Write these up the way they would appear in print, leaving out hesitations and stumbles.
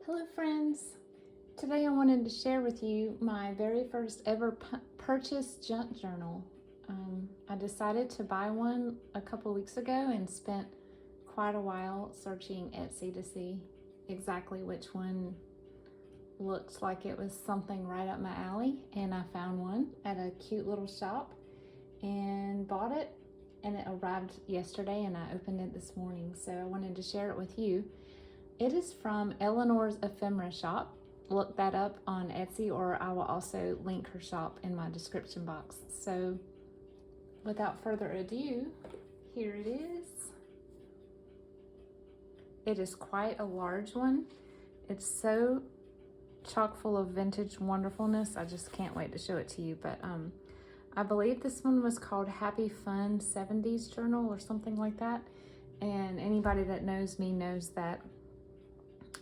Hello friends! Today I wanted to share with you my very first ever purchased junk journal. I decided to buy one a couple weeks ago and spent quite a while searching Etsy to see exactly which one looked like it was something right up my alley, and I found one at a cute little shop and bought it, and it arrived yesterday and I opened it this morning, so I wanted to share it with you. It is from Eleanor's Ephemera shop. Look that up on Etsy, or I will also link her shop in my description box. So without further ado, here it is. It is quite a large one. It's so chock full of vintage wonderfulness. I just can't wait to show it to you. But I believe this one was called Happy Fun 70s Journal or something like that. And anybody that knows me knows that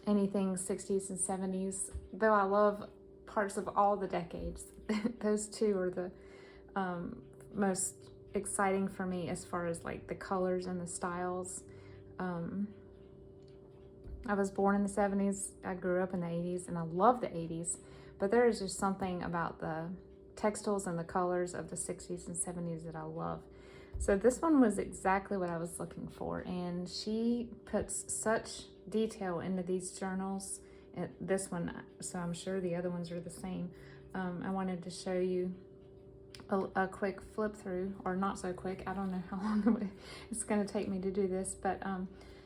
anything 60s and 70s, though I love parts of all the decades, those two are the most exciting for me as far as like the colors and the styles. I was born in the 70s, I grew up in the 80s, and I love the 80s, but there is just something about the textiles and the colors of the 60s and 70s that I love. So this one was exactly what I was looking for, and she puts such detail into these journals. This one, so I'm sure the other ones are the same. I wanted to show you a quick flip through, or not so quick. I don't know how long it's going to take me to do this, but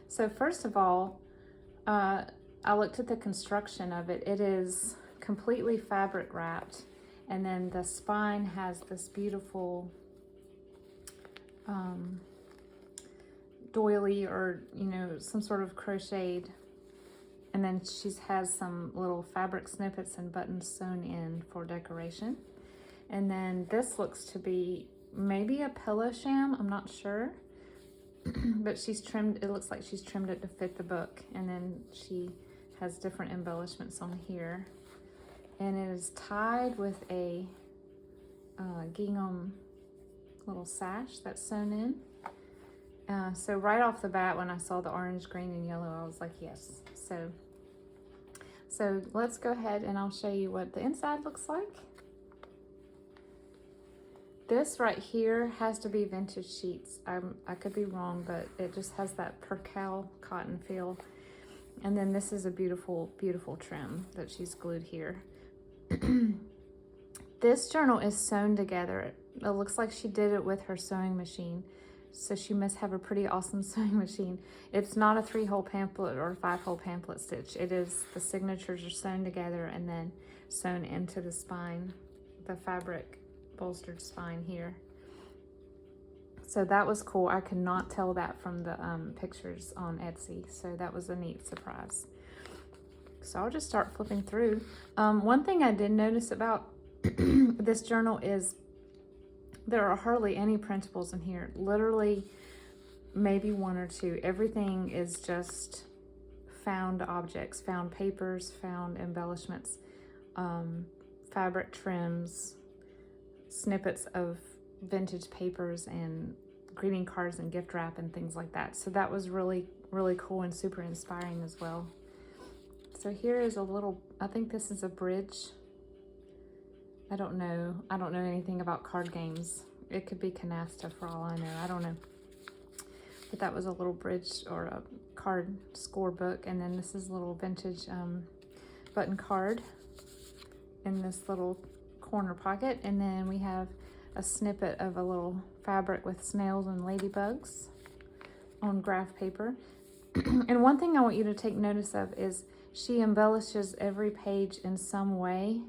so first of all, I looked at the construction of it. It is completely fabric wrapped, and then the spine has this beautiful doily, or some sort of crocheted, and then she has some little fabric snippets and buttons sewn in for decoration. And then this looks to be maybe a pillow sham, I'm not sure, but she's trimmed, it looks like she's trimmed it to fit the book, and then she has different embellishments on here, and it is tied with a gingham little sash that's sewn in. So right off the bat, when I saw the orange, green, and yellow, I was like, yes. So let's go ahead and I'll show you what the inside looks like. This right here has to be vintage sheets. I could be wrong, but it just has that percale cotton feel. And then this is a beautiful, beautiful trim that she's glued here. This journal is sewn together. It looks like she did it with her sewing machine. So she must have a pretty awesome sewing machine. It's not a 3-hole pamphlet or a 5-hole pamphlet stitch. It is, the signatures are sewn together and then sewn into the spine, the fabric bolstered spine here. So that was cool. I could not tell that from the pictures on Etsy. So that was a neat surprise. So I'll just start flipping through. One thing I did notice about this journal is there are hardly any printables in here. Literally maybe 1 or 2. Everything is just found objects, found papers, found embellishments, fabric trims, snippets of vintage papers, and greeting cards and gift wrap and things like that. So that was really, really cool and super inspiring as well. So here is a little, I think this is a bridge. I don't know anything about card games. It could be canasta for all I know. I don't know. But that was a little bridge or a card score book. And then this is a little vintage button card in this little corner pocket. And then we have a snippet of a little fabric with snails and ladybugs on graph paper. And one thing I want you to take notice of is she embellishes every page in some way.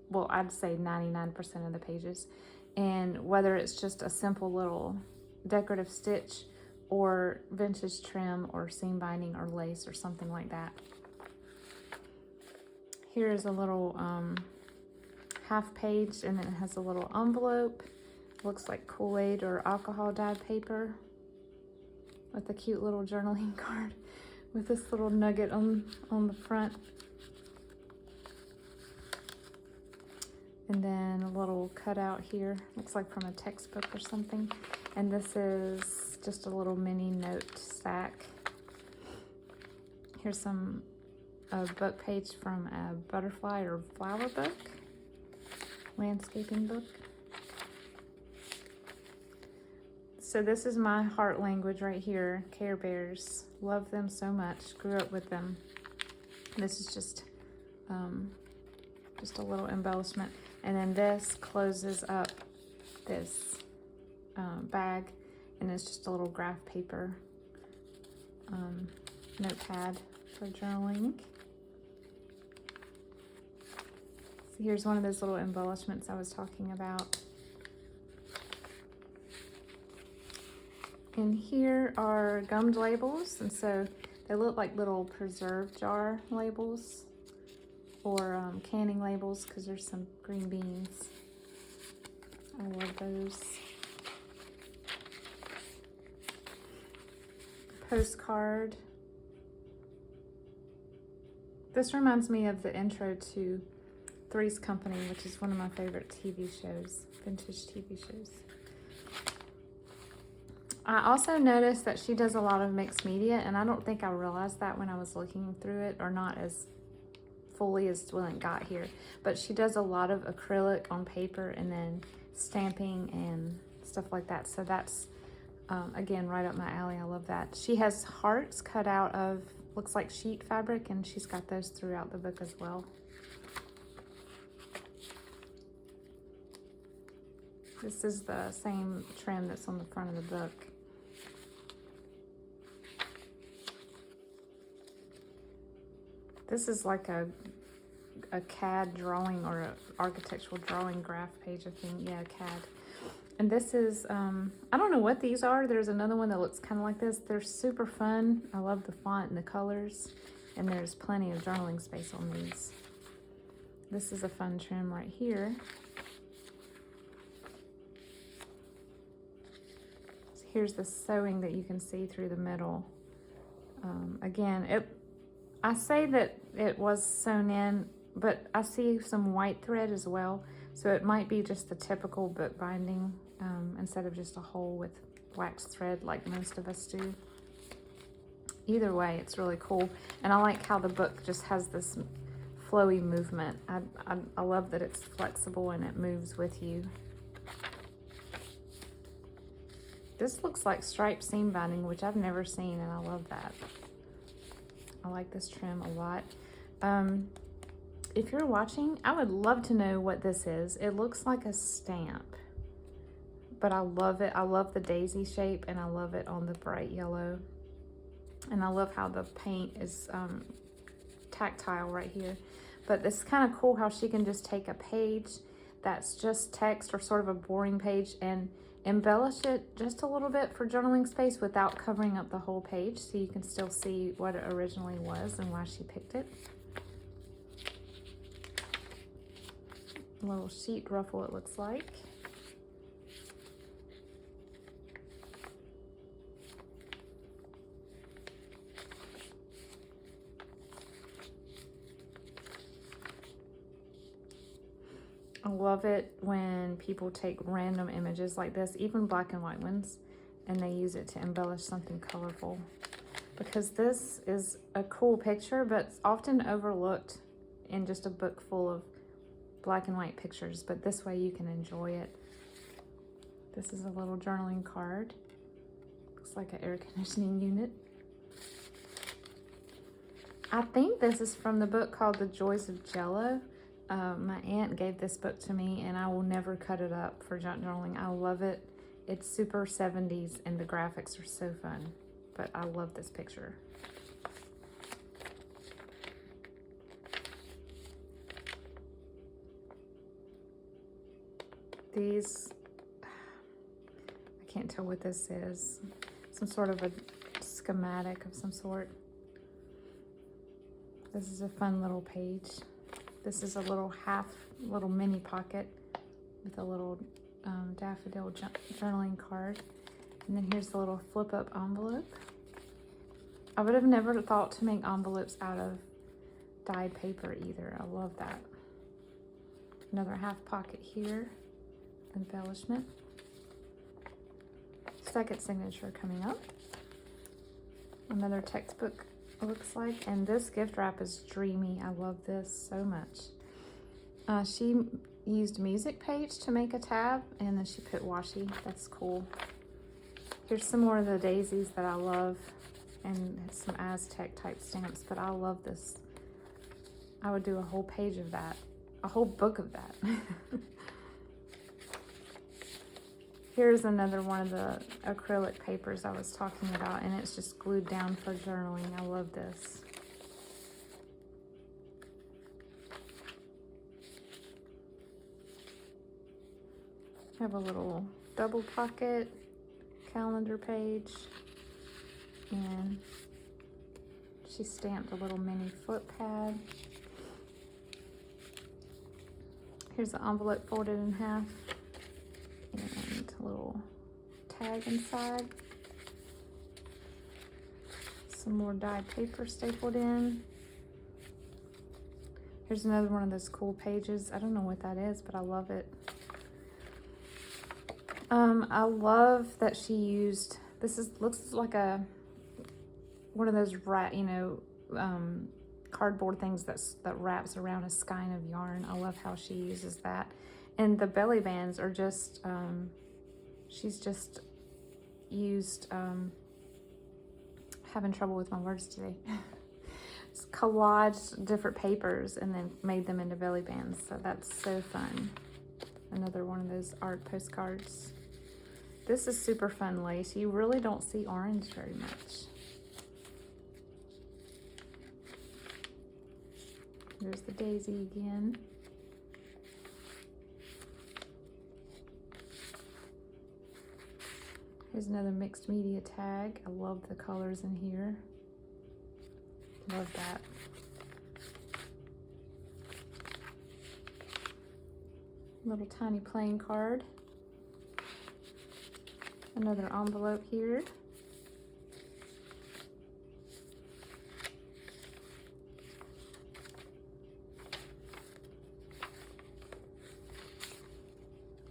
Well, I'd say 99% of the pages. And whether it's just a simple little decorative stitch or vintage trim or seam binding or lace or something like that. Here's a little half page, and then it has a little envelope. Looks like Kool-Aid or alcohol dyed paper with a cute little journaling card with this little nugget on the front. And then a little cutout here, looks like from a textbook or something. And this is just a little mini note stack. Here's some a book page from a butterfly or flower book, landscaping book. So this is my heart language right here, Care Bears. Love them so much, grew up with them. This is just a little embellishment. And then this closes up this bag, and it's just a little graph paper notepad for journaling. So here's one of those little embellishments I was talking about. And here are gummed labels, and so they look like little preserve jar labels or canning labels, because there's some green beans. I love those. Postcard. This reminds me of the intro to Three's Company, which is one of my favorite TV shows, vintage TV shows. I also noticed that she does a lot of mixed media, and I don't think I realized that when I was looking through it, or not as fully as when it got here. But she does a lot of acrylic on paper and then stamping and stuff like that. So that's, again, right up my alley. I love that. She has hearts cut out of, looks like sheet fabric, and she's got those throughout the book as well. This is the same trim that's on the front of the book. This is like a CAD drawing or an architectural drawing graph page, I think. Yeah, CAD. And this is, I don't know what these are. There's another one that looks kind of like this. They're super fun. I love the font and the colors. And there's plenty of journaling space on these. This is a fun trim right here. So here's the sewing that you can see through the middle. Again, I say that it was sewn in, but I see some white thread as well. So it might be just the typical book binding instead of just a hole with wax thread like most of us do. Either way, it's really cool. And I like how the book just has this flowy movement. I love that it's flexible and it moves with you. This looks like striped seam binding, which I've never seen, and I love that. I like this trim a lot. If you're watching, I would love to know what this is. It looks like a stamp, but I love it. I love the daisy shape, and I love it on the bright yellow. And I love how the paint is tactile right here. But it's kind of cool how she can just take a page that's just text or sort of a boring page and embellish it just a little bit for journaling space without covering up the whole page, so you can still see what it originally was and why she picked it. A little sheet ruffle it looks like. I love it when people take random images like this, even black and white ones, and they use it to embellish something colorful. Because this is a cool picture, but it's often overlooked in just a book full of black and white pictures, but this way you can enjoy it. This is a little journaling card. Looks like an air conditioning unit. I think this is from the book called The Joys of Jello. My aunt gave this book to me, and I will never cut it up for junk journaling. I love it. It's super 70s, and the graphics are so fun. But I love this picture. These, I can't tell what this is. Some sort of a schematic of some sort. This is a fun little page. This is a little mini pocket with a little daffodil journaling card. And then here's the little flip up envelope. I would have never thought to make envelopes out of dyed paper either. I love that. Another half pocket here, embellishment. Second signature coming up. Another textbook it looks like. And this gift wrap is dreamy. I love this so much. She used music page to make a tab, and then she put washi. That's cool. Here's some more of the daisies that I love, and some Aztec type stamps, but I love this. I would do a whole page of that, a whole book of that. Here's another one of the acrylic papers I was talking about, and it's just glued down for journaling. I love this. I have a little double pocket calendar page, and she stamped a little mini foot pad. Here's the envelope folded in half, and a little tag inside. Some more dyed paper stapled in. Here's another one of those cool pages. I don't know what that is, but I love it. I love that she used, looks like one of those cardboard things that wraps around a skein of yarn. I love how she uses that. And the belly bands are just, she's just used, having trouble with my words today. It's collaged different papers and then made them into belly bands. So that's so fun. Another one of those art postcards. This is super fun lace. You really don't see orange very much. There's the daisy again. Here's another mixed media tag. I love the colors in here. Love that. Little tiny playing card. Another envelope here.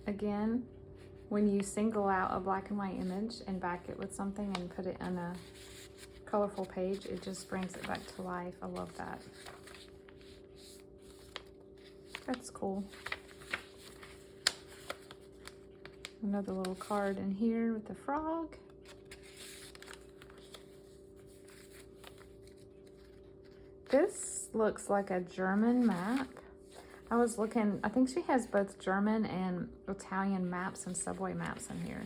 Again, when you single out a black and white image and back it with something and put it on a colorful page, it just brings it back to life. I love that. That's cool. Another little card in here with the frog. This looks like a German map. I was looking, I think she has both German and Italian maps and subway maps in here.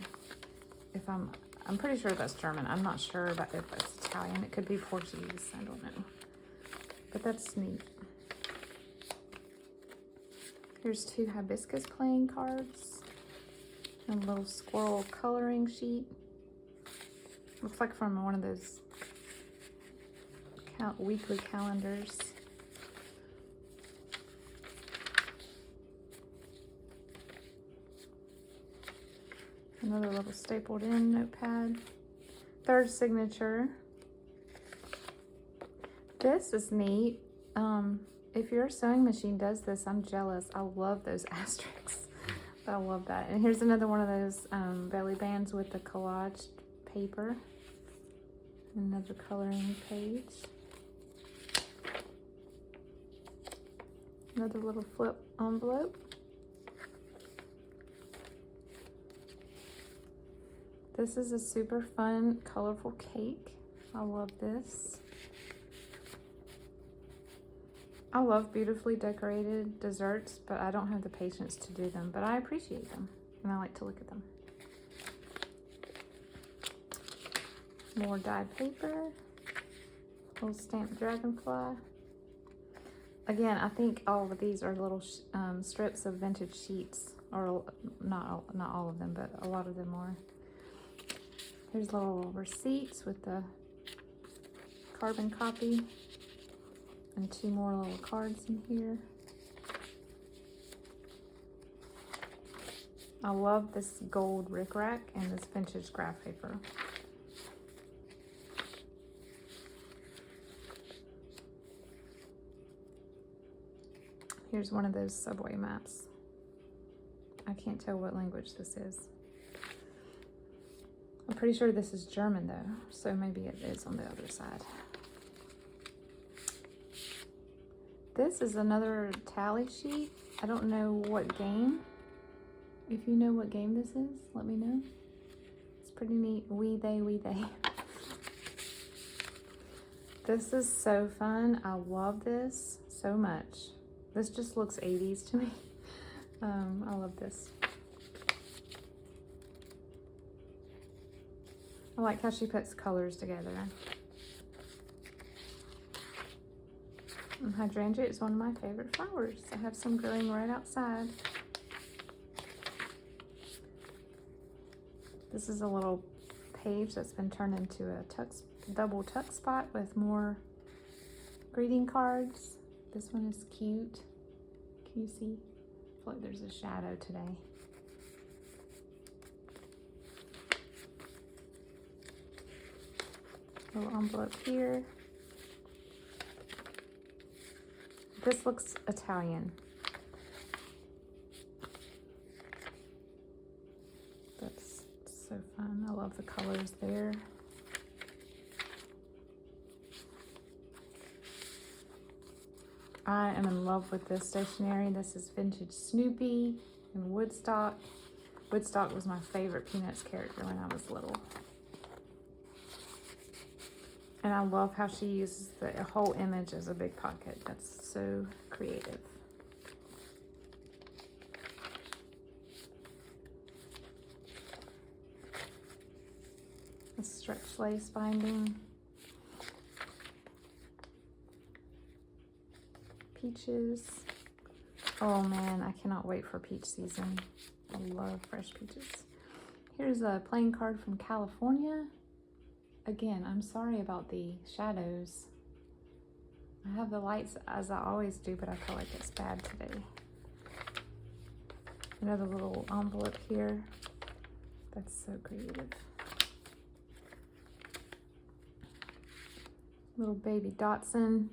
I'm pretty sure that's German. I'm not sure about if it's Italian. It could be Portuguese. I don't know. But that's neat. Here's 2 hibiscus playing cards. And a little squirrel coloring sheet. Looks like from one of those weekly calendars. Another little stapled in notepad. 3rd signature. This is neat. If your sewing machine does this, I'm jealous. I love those asterisks. I love that. And here's another one of those belly bands with the collaged paper. Another coloring page. Another little flip envelope. This is a super fun, colorful cake. I love this. I love beautifully decorated desserts, but I don't have the patience to do them, but I appreciate them, and I like to look at them. More dyed paper. Little stamped dragonfly. Again, I think all of these are little strips of vintage sheets, or not all of them, but a lot of them are. Here's little receipts with the carbon copy. And 2 more little cards in here. I love this gold rickrack and this vintage graph paper. Here's one of those subway maps. I can't tell what language this is. I'm pretty sure this is German though, so maybe it is on the other side. This is another tally sheet. I don't know what game. If you know what game this is, let me know. It's pretty neat. We, they, we, they. This is so fun. I love this so much. This just looks 80s to me. I love this. I like how she puts colors together. And hydrangea is one of my favorite flowers. I have some growing right outside. This is a little page that's been turned into a double tuck spot with more greeting cards. This one is cute. Can you see? I feel like there's a shadow today. Little envelope here. This looks Italian. That's so fun. I love the colors there. I am in love with this stationery. This is vintage Snoopy and Woodstock. Woodstock was my favorite Peanuts character when I was little. And I love how she uses the whole image as a big pocket. That's so creative. A stretch lace binding. Peaches. Oh man, I cannot wait for peach season. I love fresh peaches. Here's a playing card from California. Again, I'm sorry about the shadows. I have the lights as I always do, but I feel like it's bad today. Another little envelope here. That's so creative. Little baby Dotson.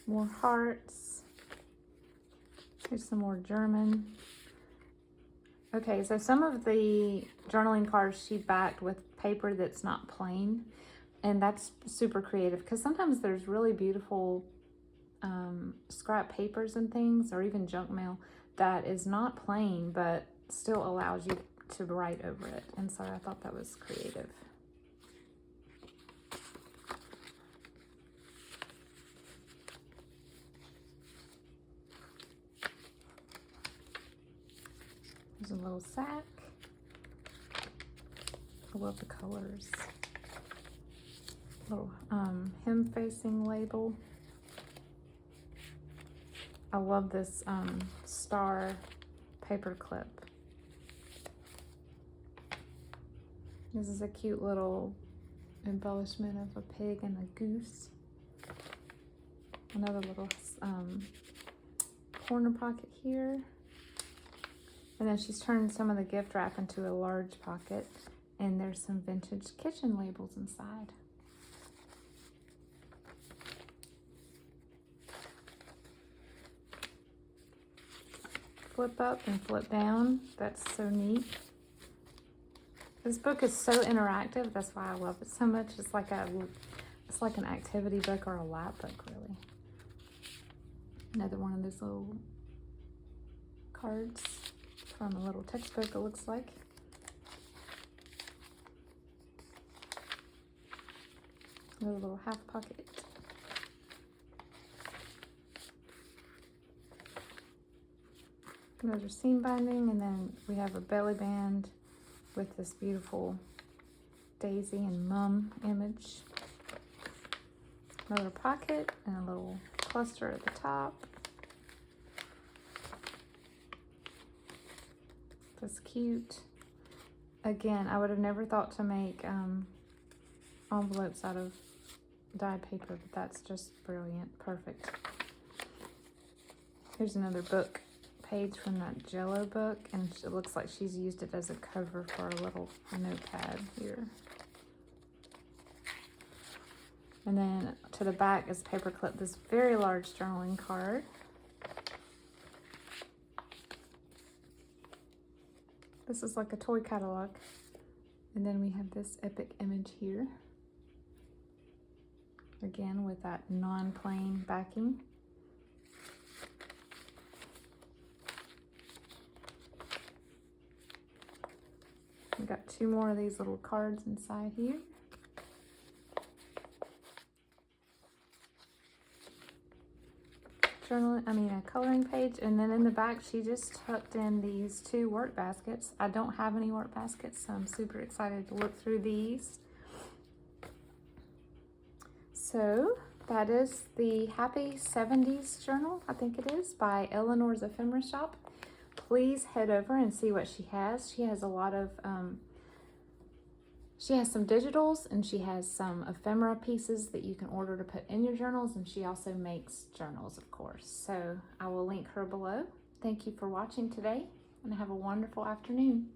More hearts. Here's some more German. Okay, so some of the journaling cards she backed with paper that's not plain, and that's super creative because sometimes there's really beautiful scrap papers and things, or even junk mail that is not plain but still allows you to write over it, and so I thought that was creative. There's a little sack. I love the colors. Little hem facing label. I love this star paper clip. This is a cute little embellishment of a pig and a goose. Another little corner pocket here. And then she's turned some of the gift wrap into a large pocket, and there's some vintage kitchen labels inside. Flip up and flip down. That's so neat. This book is so interactive. That's why I love it so much. It's like an activity book or a lap book, really. Another one of those little cards from a little textbook, it looks like. Another little half pocket. Another seam binding, and then we have a belly band with this beautiful daisy and mum image. Another pocket and a little cluster at the top. That's cute. Again, I would have never thought to make envelopes out of dyed paper, but that's just brilliant. Perfect. Here's another book page from that Jello book, and it looks like she's used it as a cover for a little notepad here. And then to the back is paper clip this very large journaling card. This is like a toy catalog. And then we have this epic image here. Again, with that non-plain backing. We got 2 more of these little cards inside here. A coloring page, and then in the back she just tucked in these 2 work baskets. I don't have any work baskets, so I'm super excited to look through these. So that is the Happy 70s journal, I think it is, by Eleanor's Ephemera Shop. Please head over and see what she has. She has a lot of she has some digitals, and she has some ephemera pieces that you can order to put in your journals, and she also makes journals, of course. So I will link her below. Thank you for watching today, and have a wonderful afternoon.